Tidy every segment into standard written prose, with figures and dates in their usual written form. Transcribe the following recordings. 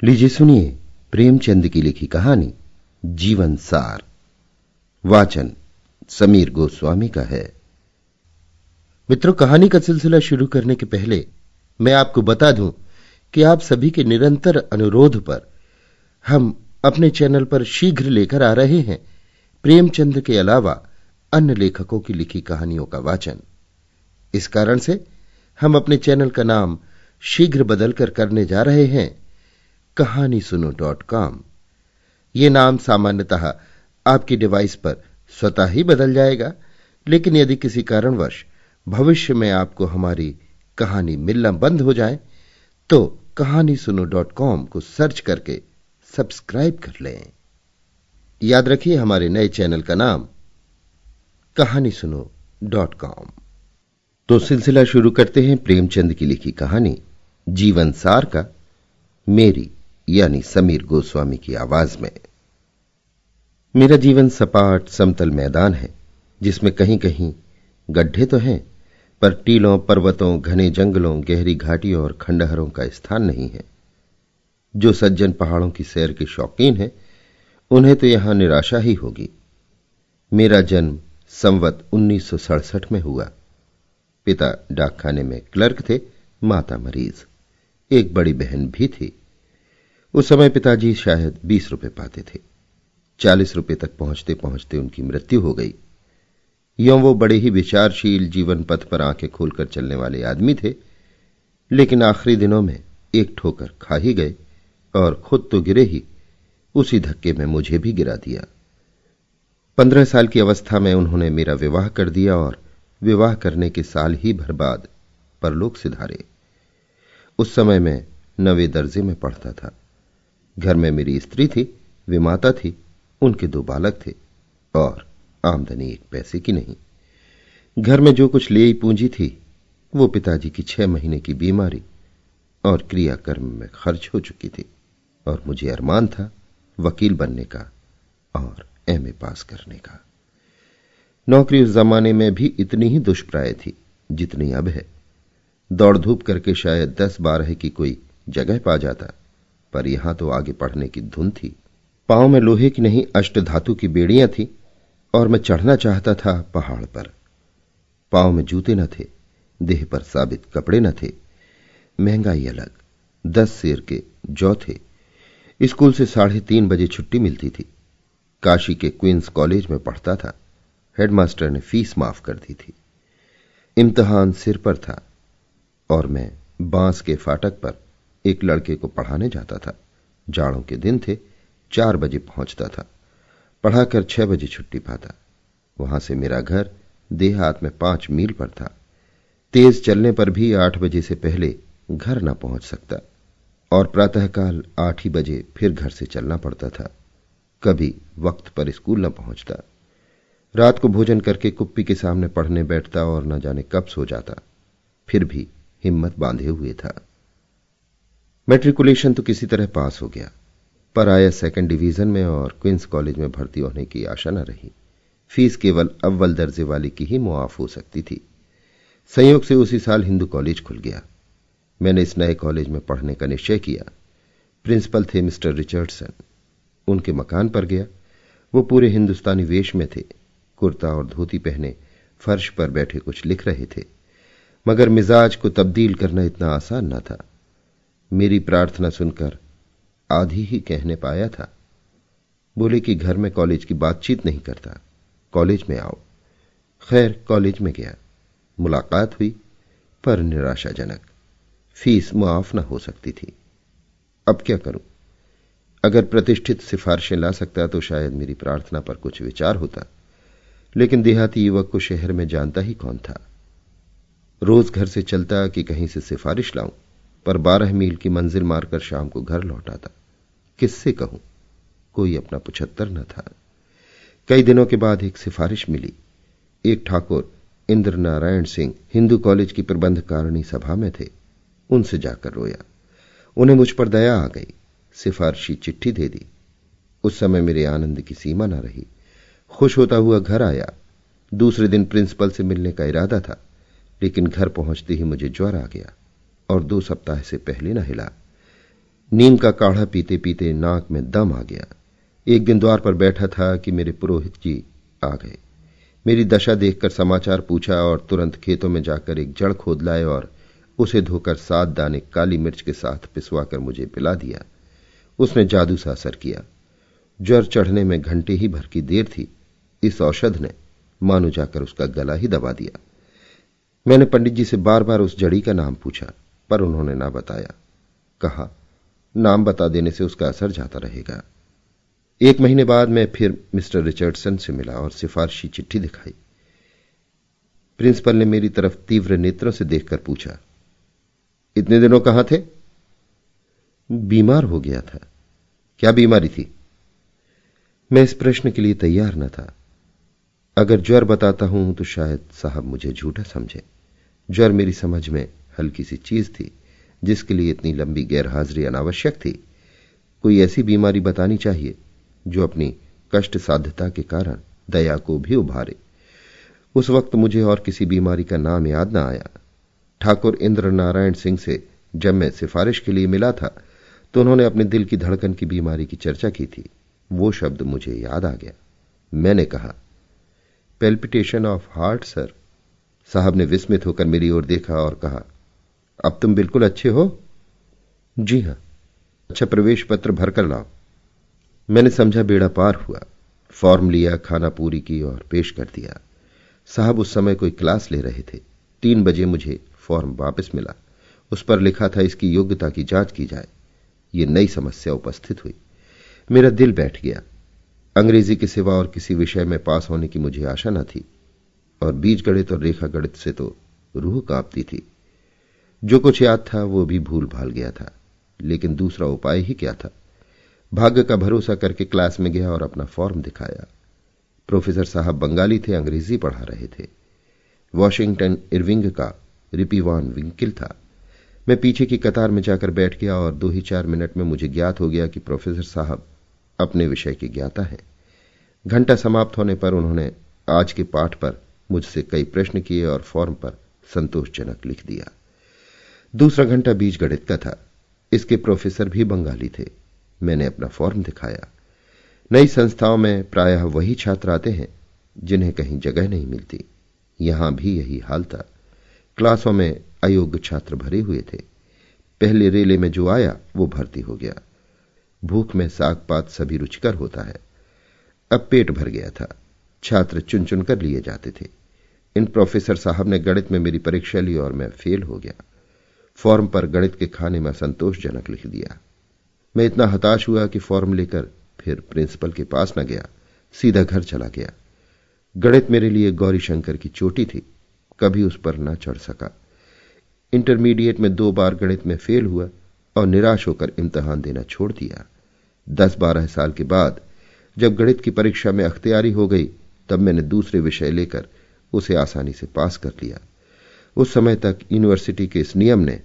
लीजिए सुनिए प्रेमचंद की लिखी कहानी जीवन सार। वाचन समीर गोस्वामी का है। मित्रों, कहानी का सिलसिला शुरू करने के पहले मैं आपको बता दूं कि आप सभी के निरंतर अनुरोध पर हम अपने चैनल पर शीघ्र लेकर आ रहे हैं प्रेमचंद के अलावा अन्य लेखकों की लिखी कहानियों का वाचन। इस कारण से हम अपने चैनल का नाम शीघ्र बदलकर करने जा रहे हैं कहानीसुनो.com। यह नाम सामान्यतः आपकी डिवाइस पर स्वतः ही बदल जाएगा, लेकिन यदि किसी कारणवश भविष्य में आपको हमारी कहानी मिलना बंद हो जाए तो कहानीसुनो.com को सर्च करके सब्सक्राइब कर लें। याद रखिए, हमारे नए चैनल का नाम कहानीसुनो.com। तो सिलसिला शुरू करते हैं प्रेमचंद की लिखी कहानी जीवन सार का, मेरी यानी समीर गोस्वामी की आवाज में। मेरा जीवन सपाट समतल मैदान है जिसमें कहीं कहीं गड्ढे तो हैं, पर टीलों, पर्वतों, घने जंगलों, गहरी घाटियों और खंडहरों का स्थान नहीं है। जो सज्जन पहाड़ों की सैर के शौकीन हैं, उन्हें तो यहां निराशा ही होगी। मेरा जन्म संवत 1967 में हुआ। पिता डाकखाने में क्लर्क थे, माता मरीज, एक बड़ी बहन भी थी। उस समय पिताजी शायद 20 रुपए पाते थे। 40 रुपए तक पहुंचते पहुंचते उनकी मृत्यु हो गई। यों वो बड़े ही विचारशील, जीवन पथ पर आंखें खोलकर चलने वाले आदमी थे, लेकिन आखिरी दिनों में एक ठोकर खा ही गए और खुद तो गिरे ही, उसी धक्के में मुझे भी गिरा दिया। 15 साल की अवस्था में उन्होंने मेरा विवाह कर दिया और विवाह करने के साल ही भर बाद परलोक सिधारे। उस समय मैं 9वें दर्जे में पढ़ता था। घर में मेरी स्त्री थी, वे माता थी, उनके 2 बालक थे और आमदनी 1 पैसे की नहीं। घर में जो कुछ लेई पूंजी थी वो पिताजी की 6 महीने की बीमारी और क्रियाकर्म में खर्च हो चुकी थी, और मुझे अरमान था वकील बनने का और एमए पास करने का। नौकरी उस जमाने में भी इतनी ही दुष्प्राय थी जितनी अब है। दौड़ धूप करके शायद 10-12 की कोई जगह पा जाता, पर यहां तो आगे पढ़ने की धुन थी। पांव में लोहे की नहीं, अष्टधातु की बेड़ियां थी और मैं चढ़ना चाहता था पहाड़ पर। पांव में जूते न थे, देह पर साबित कपड़े न थे, महंगाई अलग, 10 सेर के जौ थे। स्कूल से 3:30 बजे छुट्टी मिलती थी। काशी के क्वींस कॉलेज में पढ़ता था। हेडमास्टर ने फीस माफ कर दी थी। इम्तिहान सिर पर था और मैं बांस के फाटक पर एक लड़के को पढ़ाने जाता था। जाड़ों के दिन थे, 4 बजे पहुंचता था, पढ़ाकर 6 बजे छुट्टी पाता। वहां से मेरा घर देहात में 5 मील पर था। तेज चलने पर भी 8 बजे से पहले घर न पहुंच सकता, और प्रातःकाल 8 ही बजे फिर घर से चलना पड़ता था। कभी वक्त पर स्कूल न पहुंचता। रात को भोजन करके कुप्पी के सामने पढ़ने बैठता और न जाने कब सो जाता। फिर भी हिम्मत बांधे हुए था। मैट्रिकुलेशन तो किसी तरह पास हो गया, पर आया 2nd डिवीजन में और क्वींस कॉलेज में भर्ती होने की आशा न रही। फीस केवल अव्वल दर्जे वाले की ही मुआफ हो सकती थी। संयोग से उसी साल हिंदू कॉलेज खुल गया। मैंने इस नए कॉलेज में पढ़ने का निश्चय किया। प्रिंसिपल थे मिस्टर रिचर्डसन। उनके मकान पर गया। वो पूरे हिंदुस्तानी वेश में थे, कुर्ता और धोती पहने फर्श पर बैठे कुछ लिख रहे थे, मगर मिजाज को तब्दील करना इतना आसान न था। मेरी प्रार्थना सुनकर आधी ही कहने पाया था। बोले कि घर में कॉलेज की बातचीत नहीं करता, कॉलेज में आओ। खैर, कॉलेज में गया। मुलाकात हुई, पर निराशाजनक। फीस मुआफ न हो सकती थी। अब क्या करूं? अगर प्रतिष्ठित सिफारिशें ला सकता तो शायद मेरी प्रार्थना पर कुछ विचार होता, लेकिन देहाती युवक को शहर में जानता ही कौन था। रोज घर से चलता कि कहीं से सिफारिश लाऊं, पर 12 मील की मंजिल मारकर शाम को घर लौटाता। किससे कहूं? कोई अपना 75 न था। कई दिनों के बाद एक सिफारिश मिली। एक ठाकुर इंद्र नारायण सिंह हिंदू कॉलेज की प्रबंधकारिणी सभा में थे। उनसे जाकर रोया। उन्हें मुझ पर दया आ गई। सिफारिशी चिट्ठी दे दी। उस समय मेरे आनंद की सीमा न रही। खुश होता हुआ घर आया। दूसरे दिन प्रिंसिपल से मिलने का इरादा था, लेकिन घर पहुंचते ही मुझे ज्वर आ गया और 2 सप्ताह से पहले न हिला। नीम का काढ़ा पीते पीते नाक में दम आ गया। एक दिन द्वार पर बैठा था कि मेरे पुरोहित जी आ गए। मेरी दशा देखकर समाचार पूछा और तुरंत खेतों में जाकर एक जड़ खोद लाए और उसे धोकर 7 दाने काली मिर्च के साथ पिसवाकर मुझे पिला दिया। उसने जादू सा असर किया। ज्वर चढ़ने में घंटे ही भर की देर थी। इस औषध ने मानो जाकर उसका गला ही दबा दिया। मैंने पंडित जी से बार बार उस जड़ी का नाम पूछा, पर उन्होंने ना बताया। कहा, नाम बता देने से उसका असर जाता रहेगा। 1 महीने बाद मैं फिर मिस्टर रिचर्डसन से मिला और सिफारशी चिट्ठी दिखाई। प्रिंसिपल ने मेरी तरफ तीव्र नेत्रों से देखकर पूछा, इतने दिनों कहां थे? बीमार हो गया था। क्या बीमारी थी? मैं इस प्रश्न के लिए तैयार न था। अगर ज्वर बताता हूं तो शायद साहब मुझे झूठा समझे। ज्वर मेरी समझ में हल्की सी चीज थी, जिसके लिए इतनी लंबी गैरहाजिरी अनावश्यक थी। कोई ऐसी बीमारी बतानी चाहिए जो अपनी कष्ट साध्यता के कारण दया को भी उभारे। उस वक्त मुझे और किसी बीमारी का नाम याद न आया। ठाकुर इंद्र नारायण सिंह से जब मैं सिफारिश के लिए मिला था तो उन्होंने अपने दिल की धड़कन की बीमारी की चर्चा की थी। वो शब्द मुझे याद आ गया। मैंने कहा, पेल्पिटेशन ऑफ हार्ट सर। साहब ने विस्मित होकर मेरी ओर देखा और कहा, अब तुम बिल्कुल अच्छे हो? जी हां। अच्छा, प्रवेश पत्र भरकर लाओ। मैंने समझा बेड़ा पार हुआ। फॉर्म लिया, खाना पूरी की और पेश कर दिया। साहब उस समय कोई क्लास ले रहे थे। 3 बजे मुझे फॉर्म वापस मिला। उस पर लिखा था इसकी योग्यता की जांच की जाए। ये नई समस्या उपस्थित हुई। मेरा दिल बैठ गया। अंग्रेजी के सिवा और किसी विषय में पास होने की मुझे आशा न थी और बीजगणित और रेखा गणित से तो रूह कांपती थी। जो कुछ याद था वो भी भूल भाल गया था, लेकिन दूसरा उपाय ही क्या था। भाग्य का भरोसा करके क्लास में गया और अपना फॉर्म दिखाया। प्रोफेसर साहब बंगाली थे, अंग्रेजी पढ़ा रहे थे। वॉशिंगटन इरविंग का रिपीवान विंकिल था। मैं पीछे की कतार में जाकर बैठ गया और 2 ही 4 मिनट में मुझे ज्ञात हो गया कि प्रोफेसर साहब अपने विषय के ज्ञाता हैं। घंटा समाप्त होने पर उन्होंने आज के पाठ पर मुझसे कई प्रश्न किए और फॉर्म पर संतोषजनक लिख दिया। दूसरा घंटा बीजगणित का था। इसके प्रोफेसर भी बंगाली थे। मैंने अपना फॉर्म दिखाया। नई संस्थाओं में प्रायः वही छात्र आते हैं जिन्हें कहीं जगह नहीं मिलती। यहां भी यही हाल था। क्लासों में अयोग्य छात्र भरे हुए थे। पहले रेले में जो आया वो भर्ती हो गया। भूख में साग पात सभी रुचिकर होता है। अब पेट भर गया था। छात्र चुन चुन कर लिए जाते थे। इन प्रोफेसर साहब ने गणित में मेरी परीक्षा ली और मैं फेल हो गया। फॉर्म पर गणित के खाने में संतोषजनक लिख दिया। मैं इतना हताश हुआ कि फॉर्म लेकर फिर प्रिंसिपल के पास न गया, सीधा घर चला गया। गणित मेरे लिए गौरी शंकर की चोटी थी, कभी उस पर न चढ़ सका। इंटरमीडिएट में 2 बार गणित में फेल हुआ और निराश होकर इम्तिहान देना छोड़ दिया। 10-12 साल के बाद जब गणित की परीक्षा में अख्तियारी हो गई, तब मैंने दूसरे विषय लेकर उसे आसानी से पास कर लिया। उस समय तक यूनिवर्सिटी के इस नियम ने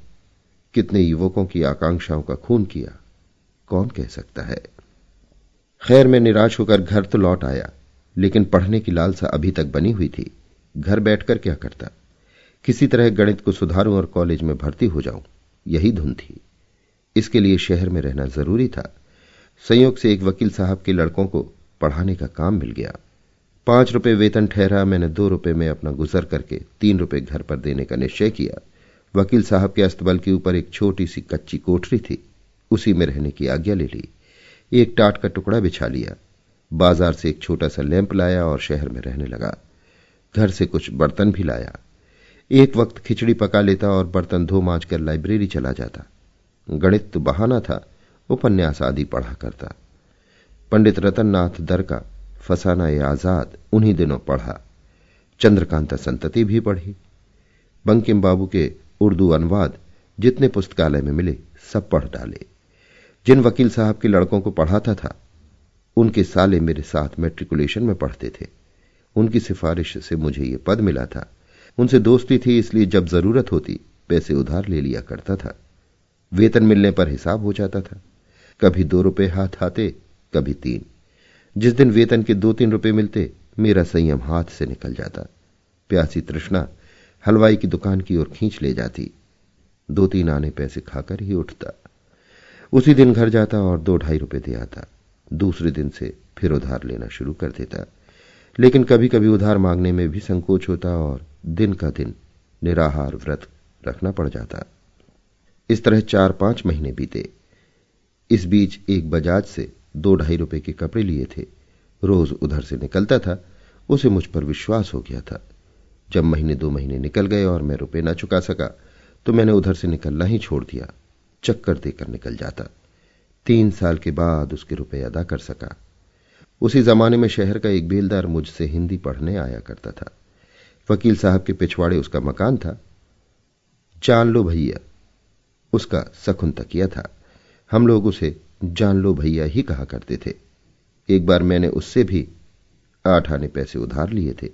कितने युवकों की आकांक्षाओं का खून किया, कौन कह सकता है। खैर, मैं निराश होकर घर तो लौट आया, लेकिन पढ़ने की लालसा अभी तक बनी हुई थी। घर बैठकर क्या करता? किसी तरह गणित को सुधारूं और कॉलेज में भर्ती हो जाऊं, यही धुन थी। इसके लिए शहर में रहना जरूरी था। संयोग से एक वकील साहब के लड़कों को पढ़ाने का काम मिल गया। 5 रुपए वेतन ठहरा। मैंने 2 रुपए में अपना गुजर करके 3 रुपए घर पर देने का निश्चय किया। वकील साहब के अस्तबल के ऊपर एक छोटी सी कच्ची कोठरी थी, उसी में रहने की आज्ञा ले ली। एक टाट का टुकड़ा बिछा लिया। बाजार से एक छोटा सा लैंप लाया और शहर में रहने लगा। घर से कुछ बर्तन भी लाया। एक वक्त खिचड़ी पका लेता और बर्तन धो मांज कर लाइब्रेरी चला जाता। गणित तो बहाना था, उपन्यास आदि पढ़ा करता। पंडित रतननाथ दर का फसाना ए आजाद उन्हीं दिनों पढ़ा। चंद्रकांता संतति भी पढ़ी। बंकिम बाबू के उर्दू अनुवाद जितने पुस्तकालय में मिले सब पढ़ डाले। जिन वकील साहब के लड़कों को पढ़ाता था, उनके साले मेरे साथ मैट्रिकुलेशन में पढ़ते थे। उनकी सिफारिश से मुझे ये पद मिला था। उनसे दोस्ती थी, इसलिए जब जरूरत होती पैसे उधार ले लिया करता था। वेतन मिलने पर हिसाब हो जाता था। कभी 2 रुपए हाथ आते, कभी 3। जिस दिन वेतन के 2-3 रुपए मिलते, मेरा संयम हाथ से निकल जाता। प्यासी तृष्णा हलवाई की दुकान की ओर खींच ले जाती। 2-3 आने पैसे खाकर ही उठता। उसी दिन घर जाता और 2-2.5 रुपए दे आता। दूसरे दिन से फिर उधार लेना शुरू कर देता, लेकिन कभी कभी उधार मांगने में भी संकोच होता और दिन का दिन निराहार व्रत रखना पड़ जाता। इस तरह 4-5 महीने बीते। इस बीच एक बजाज से 2-2.5 रुपए के कपड़े लिए थे। रोज उधर से निकलता था। उसे मुझ पर विश्वास हो गया था। जब महीने 2 महीने निकल गए और मैं रुपए न चुका सका तो मैंने उधर से निकलना ही छोड़ दिया। चक्कर देकर निकल जाता। 3 साल के बाद उसके रुपए अदा कर सका। उसी जमाने में शहर का एक बेलदार मुझसे हिंदी पढ़ने आया करता था। वकील साहब के पिछवाड़े उसका मकान था। जान लो भैया उसका सखुन तकिया था। हम लोग उसे जान लो भैया ही कहा करते थे। एक बार मैंने उससे भी 8 आने पैसे उधार लिए थे।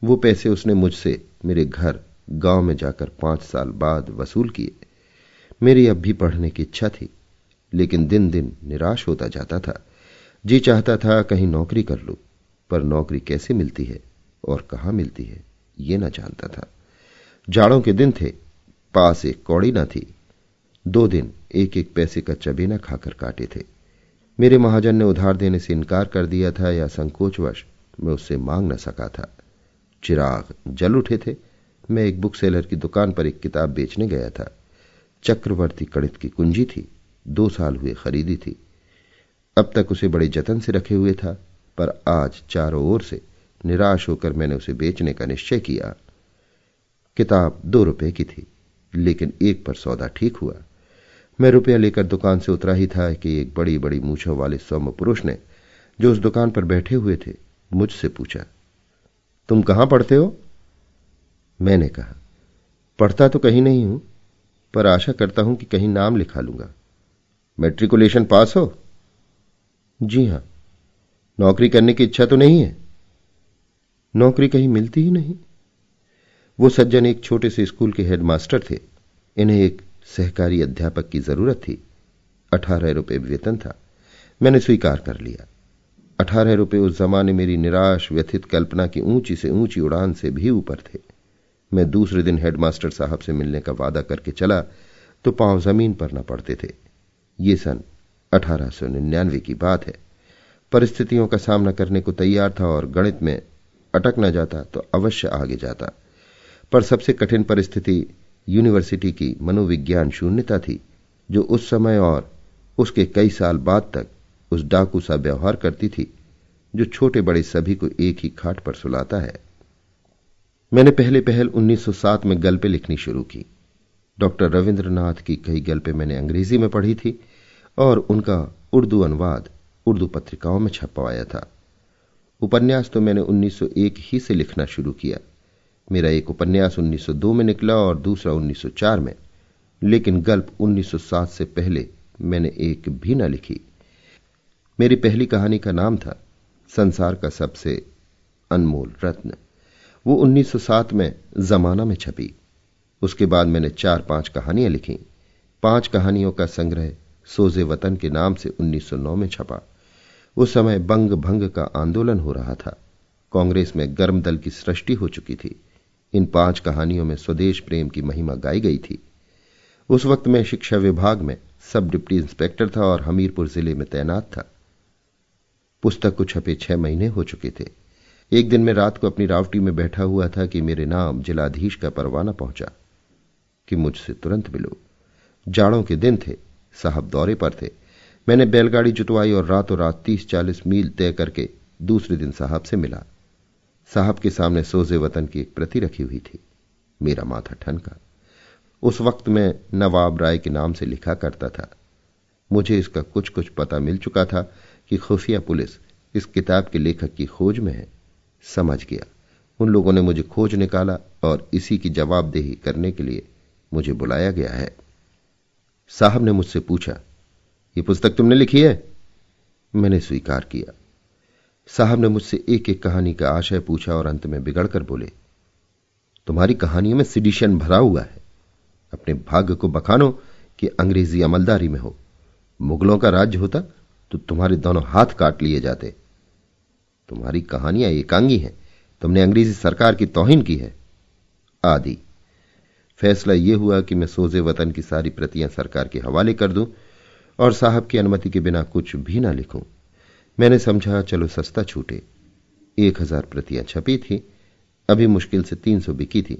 वो पैसे उसने मुझसे मेरे घर गांव में जाकर 5 साल बाद वसूल किए। मेरी अब भी पढ़ने की इच्छा थी, लेकिन दिन दिन निराश होता जाता था। जी चाहता था कहीं नौकरी कर लूं, पर नौकरी कैसे मिलती है और कहां मिलती है ये न जानता था। जाड़ों के दिन थे, पास एक कौड़ी न थी। 2 दिन 1-1 पैसे का चबेना खाकर काटे थे। मेरे महाजन ने उधार देने से इनकार कर दिया था या संकोचवश मैं उससे मांग न सका था। चिराग जल उठे थे। मैं एक बुक सेलर की दुकान पर एक किताब बेचने गया था। चक्रवर्ती कणित की कुंजी थी। 2 साल हुए खरीदी थी। अब तक उसे बड़े जतन से रखे हुए था, पर आज चारों ओर से निराश होकर मैंने उसे बेचने का निश्चय किया। किताब 2 रुपए की थी, लेकिन एक पर सौदा ठीक हुआ। मैं रुपया लेकर दुकान से उतरा ही था कि एक बड़ी बड़ी मूछों वाले सौम्य पुरुष ने, जो उस दुकान पर बैठे हुए थे, मुझसे पूछा, तुम कहां पढ़ते हो? मैंने कहा, पढ़ता तो कहीं नहीं हूं, पर आशा करता हूं कि कहीं नाम लिखा लूंगा। मैट्रिकुलेशन पास हो? जी हां। नौकरी करने की इच्छा तो नहीं है? नौकरी कहीं मिलती ही नहीं। वो सज्जन एक छोटे से स्कूल के हेडमास्टर थे। इन्हें एक सहकारी अध्यापक की जरूरत थी। 18 रुपए वेतन था। मैंने स्वीकार कर लिया। 18 रुपए उस जमाने मेरी निराश व्यथित कल्पना की ऊंची से ऊंची उड़ान से भी ऊपर थे। मैं दूसरे दिन हेडमास्टर साहब से मिलने का वादा करके चला तो पांव जमीन पर न पड़ते थे। ये सन 1899 की बात है। परिस्थितियों का सामना करने को तैयार था और गणित में अटक न जाता तो अवश्य आगे जाता। पर सबसे कठिन परिस्थिति यूनिवर्सिटी की मनोविज्ञान शून्यता थी, जो उस समय और उसके कई साल बाद तक उस डाकू सा व्यवहार करती थी जो छोटे बड़े सभी को एक ही खाट पर सुलाता है। मैंने पहले पहल 1907 में गल्पें लिखनी शुरू की। डॉक्टर रविंद्रनाथ की कई गल्पें मैंने अंग्रेजी में पढ़ी थी और उनका उर्दू अनुवाद उर्दू पत्रिकाओं में छपवाया था। उपन्यास तो मैंने 1901 ही से लिखना शुरू किया। मेरा एक उपन्यास 1902 में निकला और दूसरा 1904 में, लेकिन गल्प 1907 से पहले मैंने एक भी न लिखी। मेरी पहली कहानी का नाम था संसार का सबसे अनमोल रत्न। वो 1907 में जमाना में छपी। उसके बाद मैंने 4-5 कहानियां लिखी। 5 कहानियों का संग्रह सोजे वतन के नाम से 1909 में छपा। उस समय बंग भंग का आंदोलन हो रहा था। कांग्रेस में गर्म दल की सृष्टि हो चुकी थी। इन 5 कहानियों में स्वदेश प्रेम की महिमा गाई गई थी। उस वक्त मैं शिक्षा विभाग में सब डिप्टी इंस्पेक्टर था और हमीरपुर जिले में तैनात था। पुस्तक को छपे 6 महीने हो चुके थे। एक दिन मैं रात को अपनी रावटी में बैठा हुआ था कि मेरे नाम जिलाधीश का परवाना पहुंचा कि मुझसे तुरंत मिलो। जाड़ों के दिन थे, साहब दौरे पर थे। मैंने बैलगाड़ी जुटवाई और रातों रात 30-40 मील तय करके दूसरे दिन साहब से मिला। साहब के सामने सोजे वतन की एक प्रति रखी हुई थी। मेरा माथा ठनका। उस वक्त मैं नवाब राय के नाम से लिखा करता था। मुझे इसका कुछ कुछ पता मिल चुका था कि खुफिया पुलिस इस किताब के लेखक की खोज में है। समझ गया। उन लोगों ने मुझे खोज निकाला और इसी की जवाबदेही करने के लिए मुझे बुलाया गया है। साहब ने मुझसे पूछा, ये पुस्तक तुमने लिखी है? मैंने स्वीकार किया। साहब ने मुझसे एक एक कहानी का आशय पूछा और अंत में बिगड़कर बोले, तुम्हारी कहानियों में सिडिशन भरा हुआ है। अपने भाग्य को बखानो कि अंग्रेजी अमलदारी में हो। मुगलों का राज्य होता तो तुम्हारे दोनों हाथ काट लिए जाते। तुम्हारी कहानियां एकांगी हैं। तुमने अंग्रेजी सरकार की तौहीन की है आदि। फैसला यह हुआ कि मैं सोजे वतन की सारी प्रतियां सरकार के हवाले कर दूं और साहब की अनुमति के बिना कुछ भी ना लिखूं। मैंने समझा चलो सस्ता छूटे। 1000 प्रतियां छपी थी, अभी मुश्किल से 300 बिकी थी।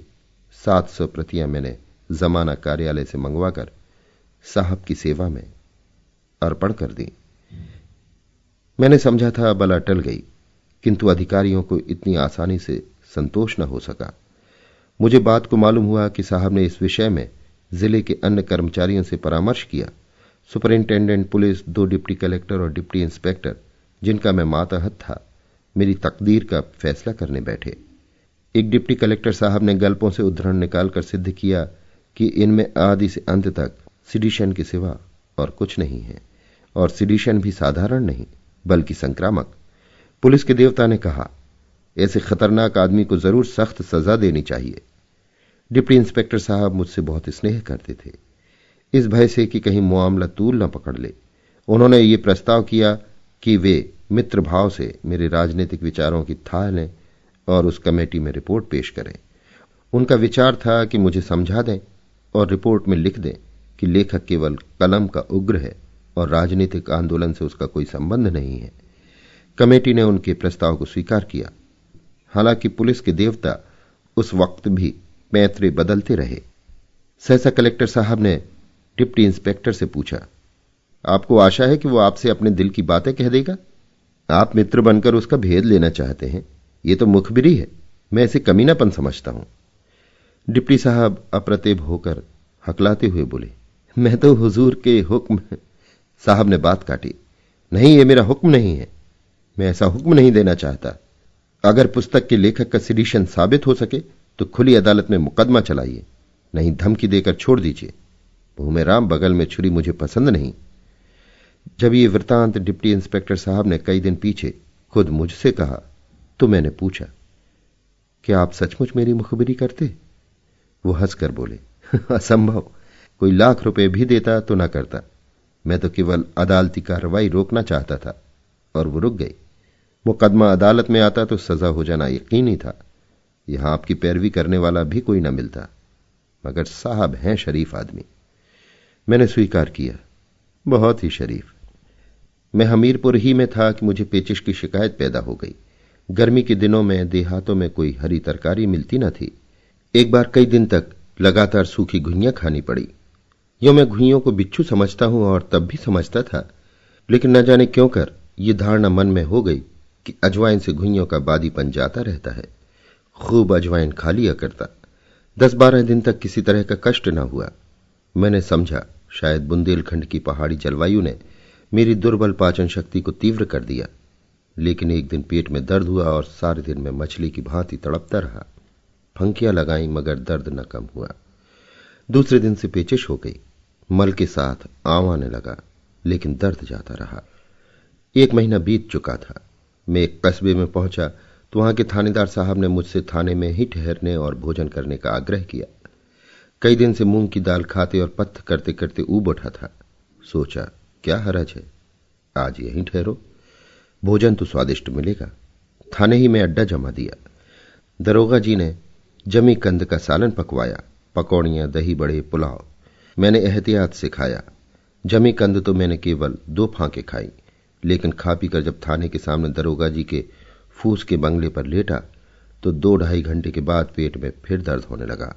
700 प्रतियां मैंने जमाना कार्यालय से मंगवाकर साहब की सेवा में अर्पण कर दी। मैंने समझा था बला टल गई, किंतु अधिकारियों को इतनी आसानी से संतोष न हो सका। मुझे बात को मालूम हुआ कि साहब ने इस विषय में जिले के अन्य कर्मचारियों से परामर्श किया। सुपरिंटेंडेंट पुलिस, 2 डिप्टी कलेक्टर और डिप्टी इंस्पेक्टर, जिनका मैं मातहत था, मेरी तकदीर का फैसला करने बैठे। एक डिप्टी कलेक्टर साहब ने गल्पों से उद्धरण निकालकर सिद्ध किया कि इनमें आदि से अंत तक सिडिशन के सिवा और कुछ नहीं है, और सिडिशन भी साधारण नहीं बल्कि संक्रामक। पुलिस के देवता ने कहा, ऐसे खतरनाक आदमी को जरूर सख्त सजा देनी चाहिए। डिप्टी इंस्पेक्टर साहब मुझसे बहुत स्नेह करते थे। इस भय से कि कहीं मामला तूल न पकड़ ले, उन्होंने ये प्रस्ताव किया कि वे मित्र भाव से मेरे राजनीतिक विचारों की थाह लें और उस कमेटी में रिपोर्ट पेश करें। उनका विचार था कि मुझे समझा दें और रिपोर्ट में लिख दें कि लेखक केवल कलम का उग्र है और राजनीतिक आंदोलन से उसका कोई संबंध नहीं है। कमेटी ने उनके प्रस्ताव को स्वीकार किया। हालांकि पुलिस के देवता उस वक्त भी पैंतरे बदलते रहे। सहसा कलेक्टर साहब ने डिप्टी इंस्पेक्टर से पूछा, आपको आशा है कि वो आपसे अपने दिल की बातें कह देगा? आप मित्र बनकर उसका भेद लेना चाहते हैं, ये तो मुखबिरी है। मैं इसे कमीनापन समझता हूं। डिप्टी साहब अप्रतिभ होकर हकलाते हुए बोले, मैं तो हुजूर के हुक्म। साहब ने बात काटी, नहीं, ये मेरा हुक्म नहीं है। मैं ऐसा हुक्म नहीं देना चाहता। अगर पुस्तक के लेखक का सिडिशन साबित हो सके तो खुली अदालत में मुकदमा चलाइए, नहीं धमकी देकर छोड़ दीजिए। भूमेराम बगल में छुरी मुझे पसंद नहीं। जब ये वृतांत डिप्टी इंस्पेक्टर साहब ने कई दिन पीछे खुद मुझसे कहा तो मैंने पूछा, क्या आप सचमुच मेरी मुखबिरी करते? वो हंसकर बोले, असंभव, कोई लाख रुपए भी देता तो ना करता। मैं तो केवल अदालती कार्रवाई रोकना चाहता था। और वो रुक गई। मुकदमा अदालत में आता तो सजा हो जाना यकीनी था। यहां आपकी पैरवी करने वाला भी कोई ना मिलता, मगर साहब हैं शरीफ आदमी। मैंने स्वीकार किया, बहुत ही शरीफ। मैं हमीरपुर ही में था कि मुझे पेचिश की शिकायत पैदा हो गई। गर्मी के दिनों में देहातों में कोई हरी तरकारी मिलती न थी। एक बार कई दिन तक लगातार सूखी घुइयां खानी पड़ी। यूं मैं घुइयों को बिच्छू समझता हूं और तब भी समझता था, लेकिन न जाने क्यों कर यह धारणा मन में हो गई कि अजवाइन से घुइयों का बादीपन जाता रहता है। खूब अजवाइन खा लिया करता। 10-12 दिन तक किसी तरह का कष्ट न हुआ। मैंने समझा शायद बुंदेलखंड की पहाड़ी जलवायु ने मेरी दुर्बल पाचन शक्ति को तीव्र कर दिया। लेकिन एक दिन पेट में दर्द हुआ और सारे दिन में मछली की भांति तड़पता रहा। फंकियां लगाई मगर दर्द न कम हुआ। दूसरे दिन से पेचिश हो गई। मल के साथ आंव आने लगा, लेकिन दर्द जाता रहा। 1 महीना बीत चुका था। मैं एक कस्बे में पहुंचा तो वहां के थानेदार साहब ने मुझसे थाने में ही ठहरने और भोजन करने का आग्रह किया। कई दिन से मूंग की दाल खाते और पत्थ करते करते ऊब उठा था। सोचा क्या हरज है, आज यहीं ठहरो, भोजन तो स्वादिष्ट मिलेगा। थाने ही में अड्डा जमा दिया। दरोगा जी ने जमी कंद का सालन पकवाया, पकौड़ियां, दही बड़े, पुलाव। मैंने एहतियात से खाया। जमी कंद तो मैंने केवल 2 फांके खाई, लेकिन खा पीकर जब थाने के सामने दरोगा जी के फूस के बंगले पर लेटा तो 2-2.5 घंटे के बाद पेट में फिर दर्द होने लगा।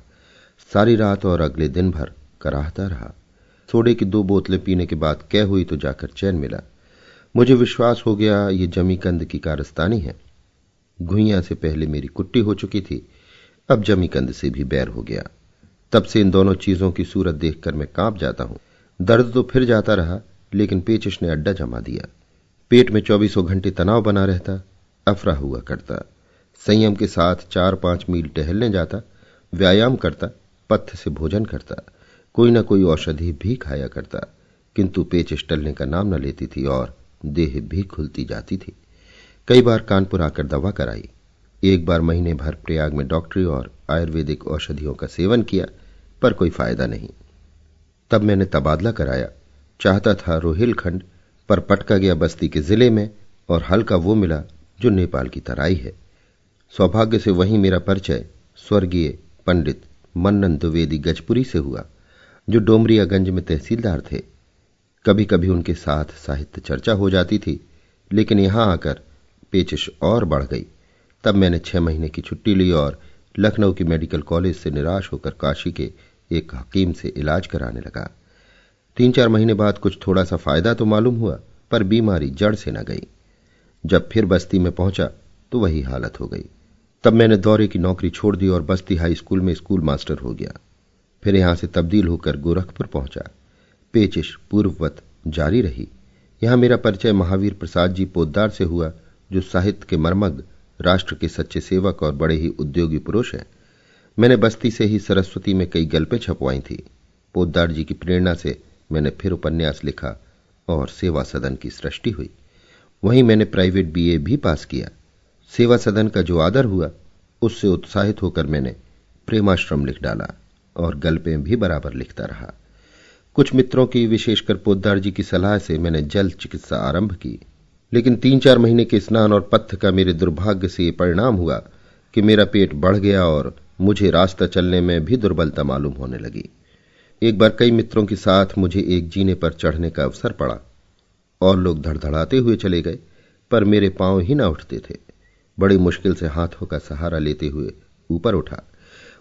सारी रात और अगले दिन भर कराहता रहा। सोडे की 2 बोतलें पीने के बाद कै हुई तो जाकर चैन मिला। मुझे विश्वास हो गया ये जमी कंद की कारस्तानी है। घुइयां से पहले मेरी कुट्टी हो चुकी थी, अब जमी कंद से भी बैर हो गया। तब से इन दोनों चीजों की सूरत देखकर मैं कांप जाता हूं। दर्द तो फिर जाता रहा, लेकिन पेचिश ने अड्डा जमा दिया। पेट में 24 घंटे तनाव बना रहता, अफरा हुआ करता। संयम के साथ 4-5 मील टहलने जाता, व्यायाम करता, पत्थ से भोजन करता, कोई न कोई औषधि भी खाया करता, किंतु पेचिश टलने का नाम न लेती थी और देह भी खुलती जाती थी। कई बार कानपुर आकर दवा कराई। एक बार महीने भर प्रयाग में डॉक्टरी और आयुर्वेदिक औषधियों का सेवन किया, पर कोई फायदा नहीं। तब मैंने तबादला कराया। चाहता था रोहिलखंड, पर पटका गया बस्ती के जिले में और हल्का वो मिला जो नेपाल की तराई है। सौभाग्य से वहीं मेरा परिचय स्वर्गीय पंडित मन्नन द्विवेदी गजपुरी से हुआ, जो डोमरियागंज में तहसीलदार थे। कभी कभी उनके साथ साहित्य चर्चा हो जाती थी, लेकिन यहां आकर पेचिश और बढ़ गई। तब मैंने 6 महीने की छुट्टी ली और लखनऊ की मेडिकल कॉलेज से निराश होकर काशी के एक हकीम से इलाज कराने लगा। 3-4 महीने बाद कुछ थोड़ा सा फायदा तो मालूम हुआ, पर बीमारी जड़ से न गई। जब फिर बस्ती में पहुंचा तो वही हालत हो गई। तब मैंने दौरे की नौकरी छोड़ दी और बस्ती हाई स्कूल में स्कूल मास्टर हो गया। फिर यहां से तब्दील होकर गोरखपुर पहुंचा। पेचिश पूर्ववत जारी रही। यहां मेरा परिचय महावीर प्रसाद जी पोद्दार से हुआ, जो साहित्य के मर्मज्ञ, राष्ट्र के सच्चे सेवक और बड़े ही उद्योगी पुरुष हैं। मैंने बस्ती से ही सरस्वती में कई गल्पें छपवाई थी। पोद्दार जी की प्रेरणा से मैंने फिर उपन्यास लिखा और सेवा सदन की सृष्टि हुई। वहीं मैंने प्राइवेट बीए भी पास किया। सेवा सदन का जो आदर हुआ, उससे उत्साहित होकर मैंने प्रेमाश्रम लिख डाला और गल्पें भी बराबर लिखता रहा। कुछ मित्रों की, विशेषकर पोद्दार जी की सलाह से मैंने जल चिकित्सा आरंभ की, लेकिन 3-4 महीने के स्नान और पथ्य का मेरे दुर्भाग्य से परिणाम हुआ कि मेरा पेट बढ़ गया और मुझे रास्ता चलने में भी दुर्बलता मालूम होने लगी। एक बार कई मित्रों के साथ मुझे एक जीने पर चढ़ने का अवसर पड़ा और लोग धड़धड़ाते हुए चले गए, पर मेरे पांव ही न उठते थे। बड़ी मुश्किल से हाथों का सहारा लेते हुए ऊपर उठा।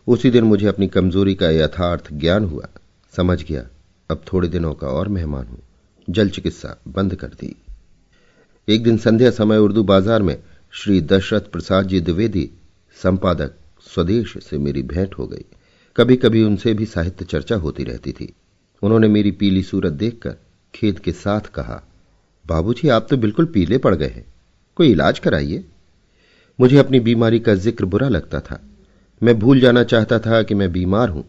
उसी दिन मुझे अपनी कमजोरी का यथार्थ ज्ञान हुआ। समझ गया अब थोड़े दिनों का और मेहमान हूं। जल चिकित्सा बंद कर दी। एक दिन संध्या समय उर्दू बाजार में श्री दशरथ प्रसाद जी द्विवेदी, संपादक, स्वदेश से मेरी भेंट हो गई। कभी कभी उनसे भी साहित्य चर्चा होती रहती थी। उन्होंने मेरी पीली सूरत देखकर खेद के साथ कहा, बाबूजी आप तो बिल्कुल पीले पड़ गए हैं, कोई इलाज कराइए। मुझे अपनी बीमारी का जिक्र बुरा लगता था। मैं भूल जाना चाहता था कि मैं बीमार हूं।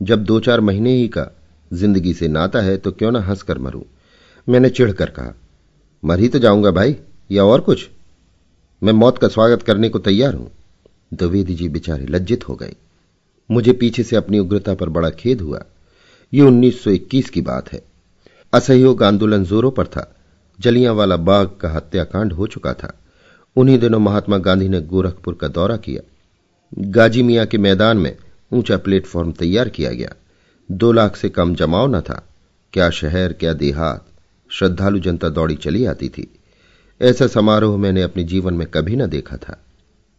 जब 2-4 महीने ही का जिंदगी से नाता है तो क्यों ना हंसकर मरूं। मैंने चिढ़कर कहा, मर ही तो जाऊंगा भाई, या और कुछ? मैं मौत का स्वागत करने को तैयार हूं। द्विवेदी जी बेचारे लज्जित हो गए। मुझे पीछे से अपनी उग्रता पर बड़ा खेद हुआ। ये 1921 की बात है। असहयोग आंदोलन जोरों पर था। जलियांवाला बाग का हत्याकांड हो चुका था। उन्हीं दिनों महात्मा गांधी ने गोरखपुर का दौरा किया। गाजी मियां के मैदान में ऊंचा प्लेटफॉर्म तैयार किया गया। 2 लाख से कम जमाव न था। क्या शहर, क्या देहात, श्रद्धालु जनता दौड़ी चली आती थी। ऐसा समारोह मैंने अपने जीवन में कभी न देखा था।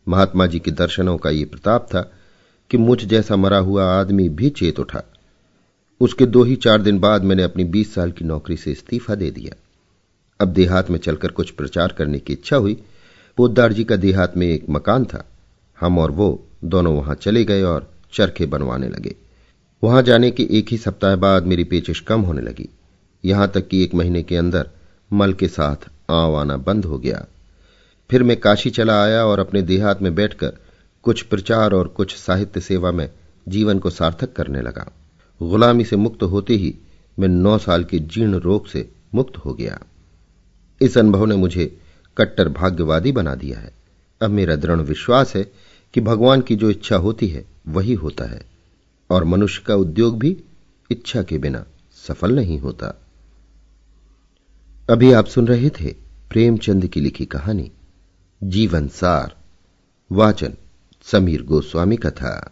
महात्मा जी के दर्शनों का ये प्रताप था कि मुझ जैसा मरा हुआ आदमी भी चेत उठा। उसके 2 ही 4 दिन बाद मैंने अपनी 20 साल की नौकरी से इस्तीफा दे दिया। अब देहात में चलकर कुछ प्रचार करने की इच्छा हुई। पोद्दार जी का देहात में एक मकान था। हम और वो दोनों वहां चले गए और चरखे बनवाने लगे। वहां जाने के 1 ही सप्ताह बाद मेरी पेचिश कम होने लगी। यहां तक कि 1 महीने के अंदर मल के साथ आंव आना बंद हो गया। फिर मैं काशी चला आया और अपने देहात में बैठकर कुछ प्रचार और कुछ साहित्य सेवा में जीवन को सार्थक करने लगा। गुलामी से मुक्त होते ही मैं 9 साल के जीर्ण रोग से मुक्त हो गया। इस अनुभव ने मुझे कट्टर भाग्यवादी बना दिया है। अब मेरा दृढ़ विश्वास है कि भगवान की जो इच्छा होती है वही होता है, और मनुष्य का उद्योग भी इच्छा के बिना सफल नहीं होता। अभी आप सुन रहे थे प्रेमचंद की लिखी कहानी जीवन सार। वाचन समीर गोस्वामी का था।